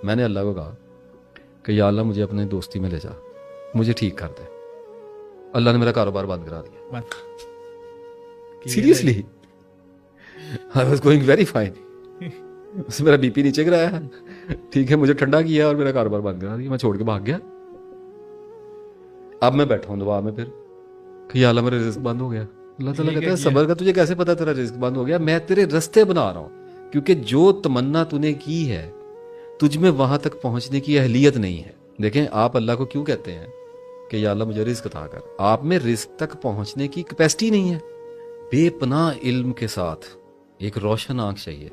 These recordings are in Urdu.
میں نے اللہ کو کہا کہ یا اللہ مجھے اپنے دوستی میں لے جا, مجھے ٹھیک کر دے. اللہ نے میرا کاروبار بند کرا دیا. Seriously I was going very fine. اس نے میرا بی پی نیچے گرایا, ٹھیک ہے, مجھے ٹھنڈا کیا اور میرا کاروبار بند کرا دیا. میں چھوڑ کے بھاگ گیا. اب میں بیٹھا ہوں دعا میں پھر کہ یا اللہ میرا رزق بند ہو گیا. اللہ تعالیٰ کہتا ہے صبر کا, تجھے کیسے پتا تیرا رزق بند ہو گیا؟ میں تیرے رستے بنا رہا ہوں, کیونکہ جو تمنا تو نے کی ہے تجھ میں وہاں تک پہنچنے کی اہلیت نہیں ہے. دیکھیں آپ اللہ کو کیوں کہتے ہیں کہ یا اللہ مجھے رزق عطا کر؟ آپ میں رزق تک پہنچنے کی کیپیسٹی نہیں ہے. بے پناہ علم کے ساتھ ایک روشن آنکھ چاہیے,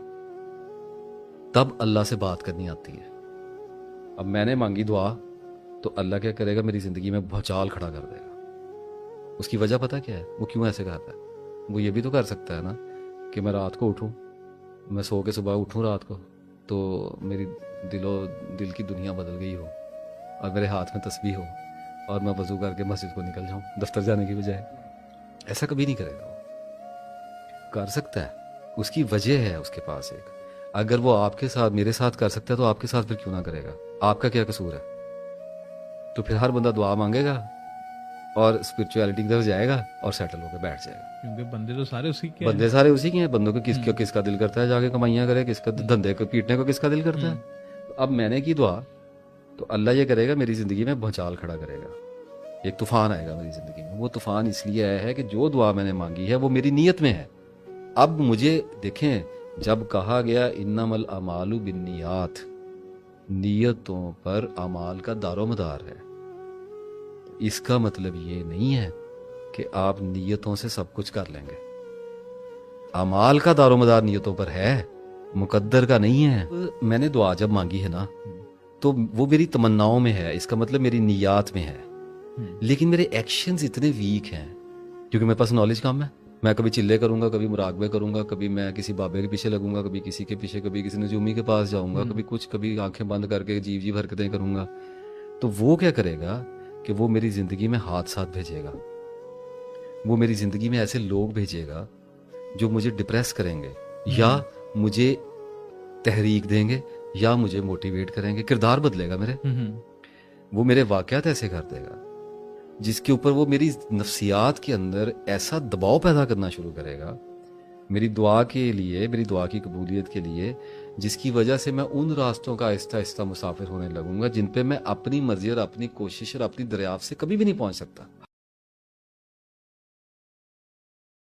تب اللہ سے بات کرنی آتی ہے. اب میں نے مانگی دعا تو اللہ کیا کرے گا, میری زندگی میں بھوچال کھڑا کر دے گا. اس کی وجہ پتہ کیا ہے؟ وہ کیوں ایسے کرتا ہے؟ وہ یہ بھی تو کر سکتا ہے نا کہ میں رات کو اٹھوں, میں سو کے صبح اٹھوں رات کو تو میری دل کی دنیا بدل گئی ہو اور میرے ہاتھ میں تسبیح ہو اور میں وضو کر کے مسجد کو نکل جاؤں دفتر جانے کی بجائے. ایسا کبھی نہیں کرے گا. وہ کر سکتا ہے, اس کی وجہ ہے اس کے پاس ایک. اگر وہ آپ کے ساتھ, میرے ساتھ کر سکتا ہے تو آپ کے ساتھ پھر کیوں نہ کرے گا؟ آپ کا کیا قصور ہے؟ تو پھر ہر بندہ دعا مانگے گا اور اسپرچویلٹی کی طرف جائے گا اور سیٹل ہو کے بیٹھ جائے گا. کیونکہ بندے تو سارے اسی کے بندے سارے اسی کے ہیں. بندوں کو کس کا دل کرتا ہے جا کے کمائیاں کرے, کس کا دھندے کو پیٹنے کو کس کا دل کرتا ہے. اب میں نے کی دعا تو اللہ یہ کرے گا, میری زندگی میں بھونچال کھڑا کرے گا, ایک طوفان آئے گا میری زندگی میں. وہ طوفان اس لیے آیا ہے کہ جو دعا میں نے مانگی ہے وہ میری نیت میں ہے. اب مجھے دیکھیں, جب کہا گیا انما الاعمال بالنیات, نیتوں پر اعمال کا دار و مدار ہے, اس کا مطلب یہ نہیں ہے کہ آپ نیتوں سے سب کچھ کر لیں گے. اعمال کا دار و مدار نیتوں پر ہے, مقدر کا نہیں ہے. میں نے دعا جب مانگی ہے نا تو وہ میری تمناؤں میں ہے, اس کا مطلب میری نیات میں ہے. لیکن میرے ایکشنز اتنے ویک ہیں کیونکہ میرے پاس نالج کم ہے. میں کبھی چلے کروں گا, کبھی مراقبے کروں گا, کبھی میں کسی بابے کے پیچھے لگوں گا, کبھی کسی کے پیچھے, کبھی کسی نجومی کے پاس جاؤں گا, کبھی کچھ, کبھی آنکھیں بند کر کے عجیب حرکتیں کروں گا. تو وہ کیا کرے گا کہ وہ میری زندگی میں حادثات بھیجے گا, وہ میری زندگی میں ایسے لوگ بھیجے گا جو مجھے ڈپریس کریں گے یا مجھے تحریک دیں گے یا مجھے موٹیویٹ کریں گے. کردار بدلے گا میرے, وہ میرے واقعات ایسے کر دے گا جس کے اوپر وہ میری نفسیات کے اندر ایسا دباؤ پیدا کرنا شروع کرے گا میری دعا کے لیے, میری دعا کی قبولیت کے لیے, جس کی وجہ سے میں ان راستوں کا آہستہ آہستہ مسافر ہونے لگوں گا جن پہ میں اپنی مرضی اور اپنی کوشش اور اپنی دریافت سے کبھی بھی نہیں پہنچ سکتا.